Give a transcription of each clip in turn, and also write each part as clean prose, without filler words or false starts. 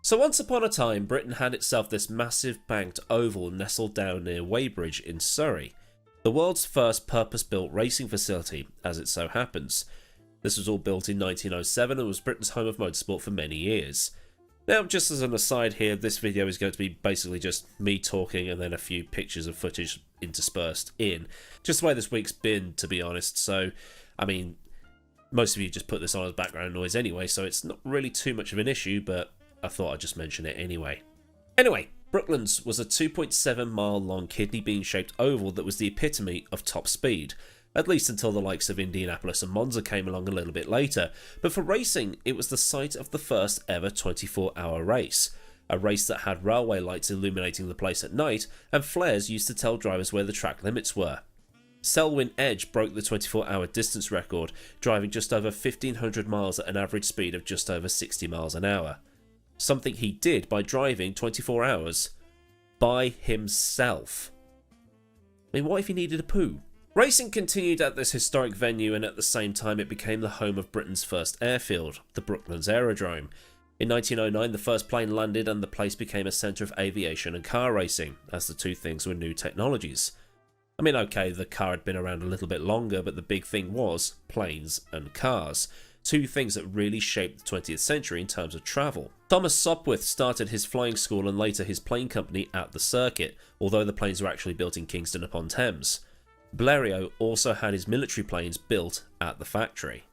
So once upon a time, Britain had itself this massive banked oval nestled down near Weybridge in Surrey, the world's first purpose-built racing facility, as it so happens. This was all built in 1907 and was Britain's home of motorsport for many years. Now, just as an aside here, this video is going to be basically just me talking and then a few pictures of footage interspersed in. Just the way this week's been, to be honest. So, I mean, most of you just put this on as background noise anyway, so it's not really too much of an issue, but I thought I'd just mention it anyway. Anyway, Brooklands was a 2.7 mile long kidney bean shaped oval that was the epitome of top speed, at least until the likes of Indianapolis and Monza came along a little bit later, but for racing it was the site of the first ever 24-hour race. A race that had railway lights illuminating the place at night and flares used to tell drivers where the track limits were. Selwyn Edge broke the 24-hour distance record, driving just over 1,500 miles at an average speed of just over 60 miles an hour. Something he did by driving 24 hours by himself. I mean, what if he needed a poo? Racing continued at this historic venue, and at the same time it became the home of Britain's first airfield, the Brooklands Aerodrome. In 1909 the first plane landed and the place became a centre of aviation and car racing, as the two things were new technologies. I mean, okay, the car had been around a little bit longer, but the big thing was planes and cars. Two things that really shaped the 20th century in terms of travel. Thomas Sopwith started his flying school and later his plane company at the circuit, although the planes were actually built in Kingston upon Thames. Blériot also had his military planes built at the factory.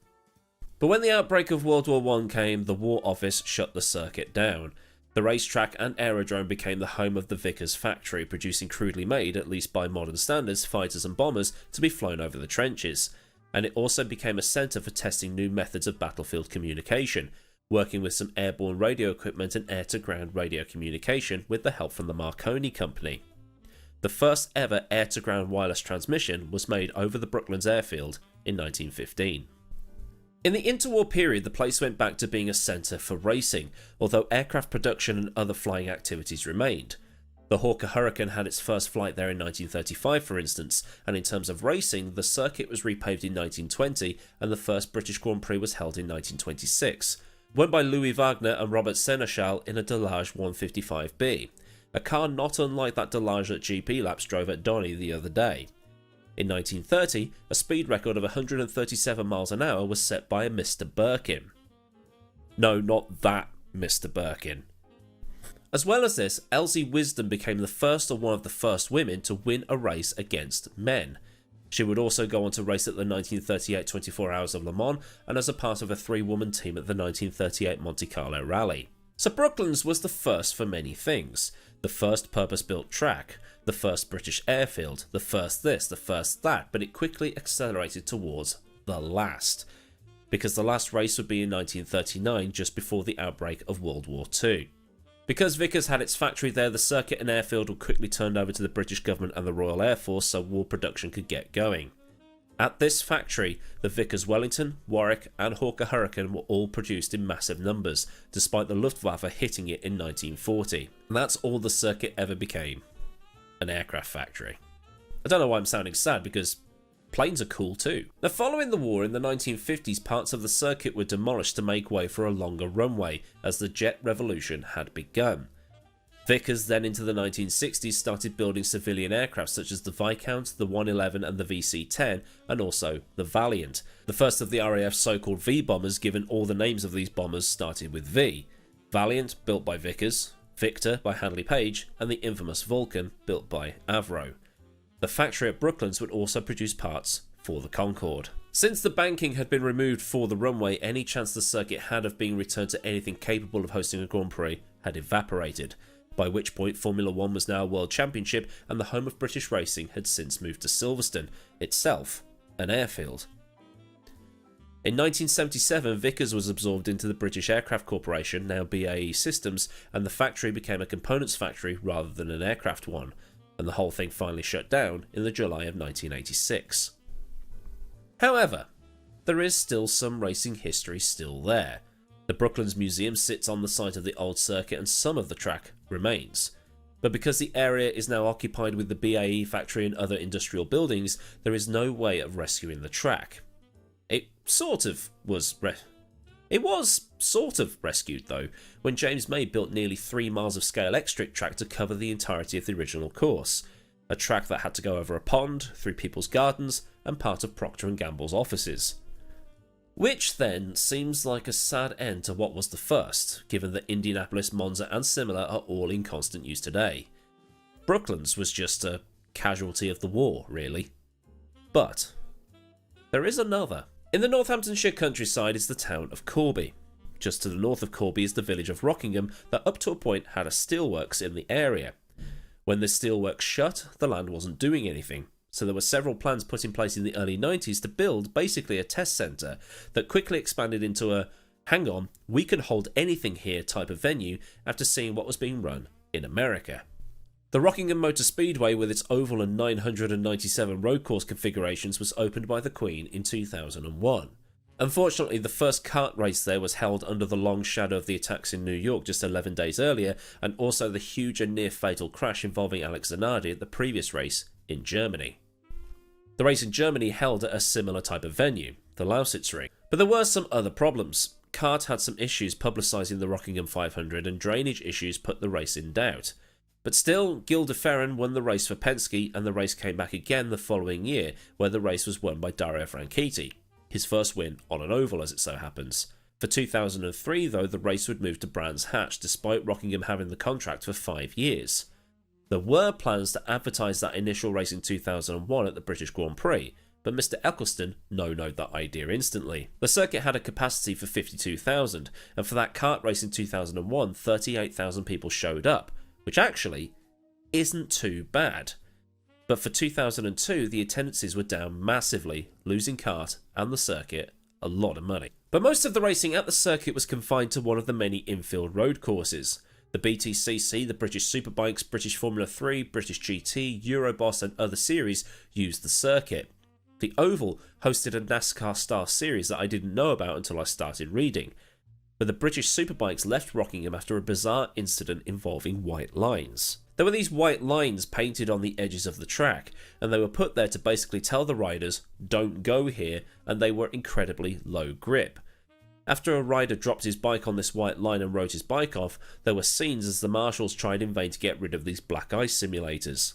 But when the outbreak of World War I came, the War Office shut the circuit down. The racetrack and aerodrome became the home of the Vickers factory, producing crudely made, at least by modern standards, fighters and bombers to be flown over the trenches. And it also became a centre for testing new methods of battlefield communication, working with some airborne radio equipment and air-to-ground radio communication with the help from the Marconi Company. The first ever air-to-ground wireless transmission was made over the Brooklands airfield in 1915. In the interwar period, the place went back to being a centre for racing, although aircraft production and other flying activities remained. The Hawker Hurricane had its first flight there in 1935, for instance, and in terms of racing, the circuit was repaved in 1920 and the first British Grand Prix was held in 1926, won by Louis Wagner and Robert Sénéchal in a Delage 155B, a car not unlike that Delage that GP Laps drove at Donny the other day. In 1930, a speed record of 137 miles an hour was set by a Mr. Birkin. No, not that Mr. Birkin. As well as this, Elsie Wisdom became the first or one of the first women to win a race against men. She would also go on to race at the 1938 24 Hours of Le Mans and as a part of a 3-woman team at the 1938 Monte Carlo Rally. So Brooklands was the first for many things. The first purpose-built track, the first British airfield, the first this, the first that, but it quickly accelerated towards the last. Because the last race would be in 1939, just before the outbreak of World War II. Because Vickers had its factory there, the circuit and airfield were quickly turned over to the British government and the Royal Air Force so war production could get going. At this factory, the Vickers Wellington, Warwick and Hawker Hurricane were all produced in massive numbers, despite the Luftwaffe hitting it in 1940. And that's all the circuit ever became. An aircraft factory. I don't know why I'm sounding sad, because planes are cool too. Now, following the war in the 1950s, parts of the circuit were demolished to make way for a longer runway, as the jet revolution had begun. Vickers then into the 1960s started building civilian aircraft such as the Viscount, the 111 and the VC-10, and also the Valiant. The first of the RAF's so-called V-bombers, given all the names of these bombers started with V. Valiant, built by Vickers, Victor by Handley Page, and the infamous Vulcan, built by Avro. The factory at Brooklands would also produce parts for the Concorde. Since the banking had been removed for the runway, any chance the circuit had of being returned to anything capable of hosting a Grand Prix had evaporated, by which point Formula 1 was now a world championship and the home of British racing had since moved to Silverstone, itself an airfield. In 1977, Vickers was absorbed into the British Aircraft Corporation, now BAE Systems, and the factory became a components factory rather than an aircraft one, and the whole thing finally shut down in the July of 1986. However, there is still some racing history still there. The Brooklands Museum sits on the site of the old circuit and some of the track remains. But because the area is now occupied with the BAE factory and other industrial buildings, there is no way of rescuing the track. It It was sort of rescued though, when James May built nearly 3 miles of scale X-Trick track to cover the entirety of the original course. A track that had to go over a pond, through people's gardens, and part of Procter & Gamble's offices. Which then seems like a sad end to what was the first, given that Indianapolis, Monza and similar are all in constant use today. Brooklands was just a casualty of the war, really. But there is another. In the Northamptonshire countryside is the town of Corby. Just to the north of Corby is the village of Rockingham that up to a point had a steelworks in the area. When the steelworks shut, the land wasn't doing anything, so there were several plans put in place in the early 90s to build basically a test centre that quickly expanded into a hang on, we can hold anything here type of venue after seeing what was being run in America. The Rockingham Motor Speedway with its oval and 997 road course configurations was opened by the Queen in 2001. Unfortunately, the first kart race there was held under the long shadow of the attacks in New York just 11 days earlier, and also the huge and near-fatal crash involving Alex Zanardi at the previous race in Germany. The race in Germany held at a similar type of venue, the Lausitzring, but there were some other problems. Kart had some issues publicising the Rockingham 500 and drainage issues put the race in doubt. But still, Gil de Ferran won the race for Penske and the race came back again the following year, where the race was won by Dario Franchitti. His first win on an oval as it so happens. For 2003 though, the race would move to Brands Hatch despite Rockingham having the contract for 5 years. There were plans to advertise that initial race in 2001 at the British Grand Prix, but Mr Eccleston no-noed that idea instantly. The circuit had a capacity for 52,000, and for that kart race in 2001, 38,000 people showed up, which actually isn't too bad. But for 2002, the attendances were down massively, losing kart and the circuit a lot of money. But most of the racing at the circuit was confined to one of the many infield road courses. The BTCC, the British Superbikes, British Formula 3, British GT, Euroboss and other series used the circuit. The Oval hosted a NASCAR-style series that I didn't know about until I started reading. But the British Superbikes left Rockingham after a bizarre incident involving white lines. There were these white lines painted on the edges of the track, and they were put there to basically tell the riders, don't go here, and they were incredibly low grip. After a rider dropped his bike on this white line and rode his bike off, there were scenes as the marshals tried in vain to get rid of these black ice simulators.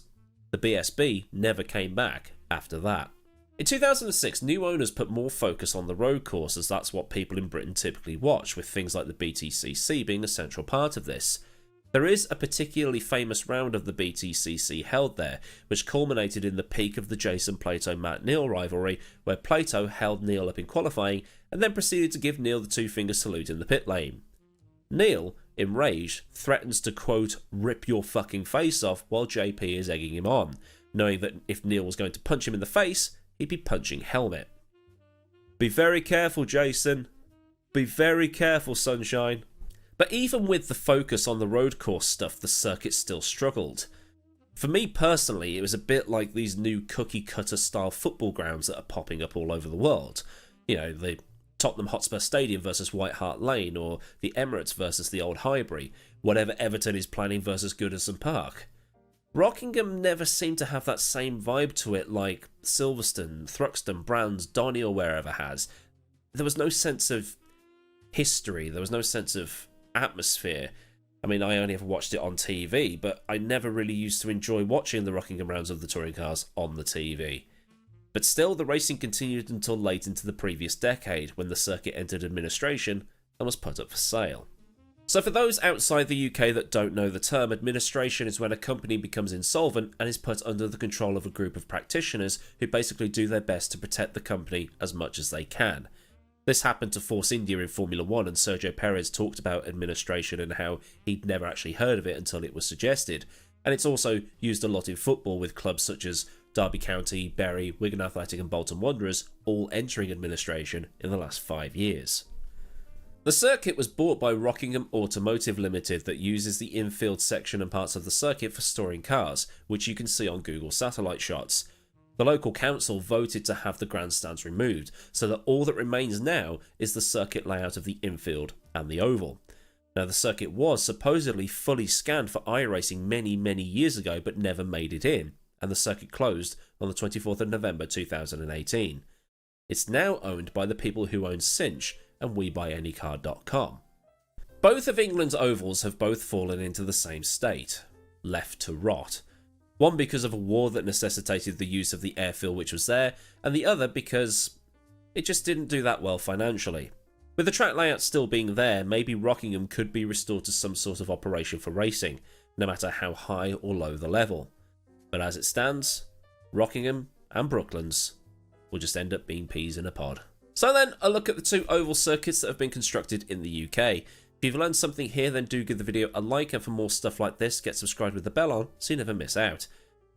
The BSB never came back after that. In 2006, new owners put more focus on the road course, as that's what people in Britain typically watch, with things like the BTCC being a central part of this. There is a particularly famous round of the BTCC held there, which culminated in the peak of the Jason Plato-Matt Neal rivalry, where Plato held Neal up in qualifying and then proceeded to give Neal the two-finger salute in the pit lane. Neal, enraged, threatens to, quote, rip your fucking face off while JP is egging him on, knowing that if Neal was going to punch him in the face, he'd be punching Helmet. Be very careful, Jason. Be very careful, Sunshine. But even with the focus on the road course stuff, the circuit still struggled. For me personally, it was a bit like these new cookie-cutter style football grounds that are popping up all over the world. You know, the Tottenham Hotspur Stadium versus White Hart Lane, or the Emirates versus the Old Highbury, whatever Everton is planning versus Goodison Park. Rockingham never seemed to have that same vibe to it like Silverstone, Thruxton, Brands, Donny or wherever has. There was no sense of history, there was no sense of atmosphere. I mean, I only ever watched it on TV, but I never really used to enjoy watching the Rockingham rounds of the touring cars on the TV. But still, the racing continued until late into the previous decade, when the circuit entered administration and was put up for sale. So for those outside the UK that don't know the term, administration is when a company becomes insolvent and is put under the control of a group of practitioners who basically do their best to protect the company as much as they can. This happened to Force India in Formula 1, and Sergio Perez talked about administration and how he'd never actually heard of it until it was suggested. And it's also used a lot in football, with clubs such as Derby County, Bury, Wigan Athletic and Bolton Wanderers all entering administration in the last 5 years. The circuit was bought by Rockingham Automotive Limited, that uses the infield section and parts of the circuit for storing cars, which you can see on Google satellite shots. The local council voted to have the grandstands removed, so that all that remains now is the circuit layout of the infield and the oval. Now, the circuit was supposedly fully scanned for iRacing many years ago, but never made it in, and the circuit closed on the 24th of November 2018. It's now owned by the people who own Cinch, and WeBuyAnyCar.com. Both of England's ovals have both fallen into the same state, left to rot. One because of a war that necessitated the use of the airfield which was there, and the other because it just didn't do that well financially. With the track layout still being there, maybe Rockingham could be restored to some sort of operation for racing, no matter how high or low the level. But as it stands, Rockingham and Brooklands will just end up being peas in a pod. So then, a look at the two oval circuits that have been constructed in the UK. If you've learned something here, then do give the video a like, and for more stuff like this, get subscribed with the bell on so you never miss out.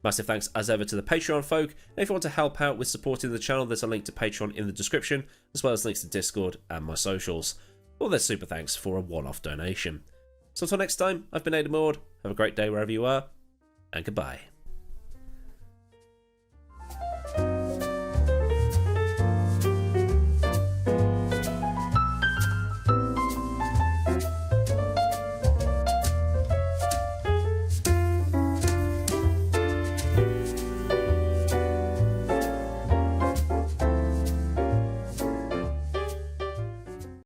Massive thanks as ever to the Patreon folk, and if you want to help out with supporting the channel, there's a link to Patreon in the description, as well as links to Discord and my socials. All their super thanks for a one-off donation. So until next time, I've been Mortar. Have a great day wherever you are, and goodbye.